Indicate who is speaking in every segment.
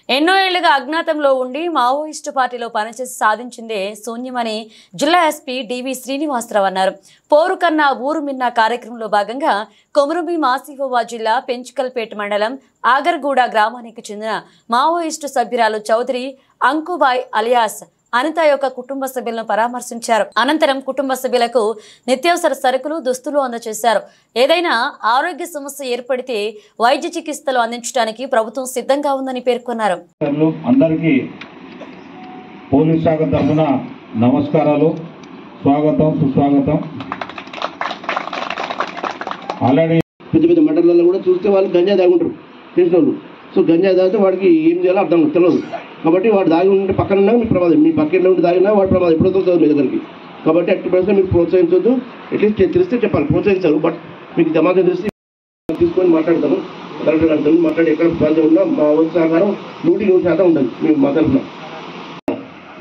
Speaker 1: ఎన్నో ఏళ్లుగా అజ్ఞాతంలో ఉండి మావోయిస్టు పార్టీలో పనిచేసి సాధించిందే శూన్యమని జిల్లా ఎస్పీ డివి శ్రీనివాసరావు అన్నారు. పోరు కన్నా ఊరు మిన్న కార్యక్రమంలో భాగంగా కొమరంభీం ఆసిఫాబాద్ జిల్లా పెంచుకల్పేట మండలం ఆగర్గూడ గ్రామానికి చెందిన మావోయిస్టు సభ్యురాలు చౌదరి అంకుబాయ్ అలియాస్ అనిత యొక్క కుటుంబ సభ్యులను పరామర్శించారు. అనంతరం కుటుంబ సభ్యులకు నిత్యావసర సరుకులు, దుస్తులు అందజేశారు. ఏదైనా ఆరోగ్య సమస్య ఏర్పడితే వైద్య చికిత్సలు అందించడానికి ప్రభుత్వం సిద్ధంగా ఉందని పేర్కొన్నారు.
Speaker 2: అందరికీ పోలీస్ శాఖ తరఫున నమస్కారాలు, స్వాగతం, సుస్వాగతం. ఆల్రెడీ
Speaker 3: పెద్ద పెద్ద మండలాల్లో కూడా చూస్తే వాళ్ళు గంజా తాగుంటారు తెలిసిన వాళ్ళు. సో గంజా తాగితే వాడికి ఏం చేయాలో అర్థం తెలియదు. కాబట్టి వాడు దాగి ఉంటే పక్కన ఉన్నా మీకు ప్రమాదం, మీ పక్కన ఉండి దాగినా వాడు ప్రమాదం ఎప్పుడో వస్తుంది మీ దగ్గరికి. కాబట్టి అట్టి పరిస్థితి మీకు ప్రోత్సహించొద్దు. అట్లీస్ట్ తెలిస్తే చెప్పాలి, ప్రోత్సహించారు. బట్ మీకు సమాధానం తెలిసి తీసుకొని మాట్లాడతాము, కరెక్ట్గా అర్థం మాట్లాడి ఎక్కడ ప్రాంతం ఉన్నా మా వంతు సహకారం 100% ఉండదు. మేము మా తరఫున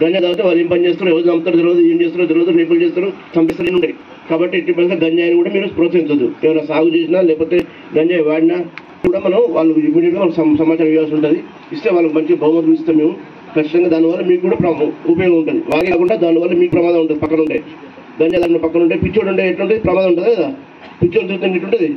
Speaker 3: గంజా తాగితే వాళ్ళు ఏం పని చేస్తారో, ఎవరు చంపుతారో తెలియదు, ఏం చేస్తారో తెలియదు, రేపులు చేస్తారో, చంపిస్తారు ఉంటాయి. కాబట్టి ఎట్టి పరిస్థితి గంజాయిని కూడా మీరు ప్రోత్సహించొద్దు. ఎవరైనా సాగు చేసినా లేకపోతే గంజాయి వాడినా కూడా మనం వాళ్ళు ఇమీడియట్గా వాళ్ళకి సమాచారం ఇవ్వాల్సి ఉంటుంది. ఇస్తే వాళ్ళకి మంచి బహుమతులు ఇస్తాం మేము ఖచ్చితంగా. దానివల్ల మీకు కూడా ఉపయోగం ఉంటుంది. వాగే కాకుండా దానివల్ల మీకు ప్రమాదం ఉంటుంది. పక్కన ఉంటే గంజా దాని పక్కన ఉంటే పిచ్చోడు ఉంటే ఎట్లుంటే ప్రమాదం ఉంటుంది కదా. పిచ్చోడు చూస్తే ఎట్లుంటుంది.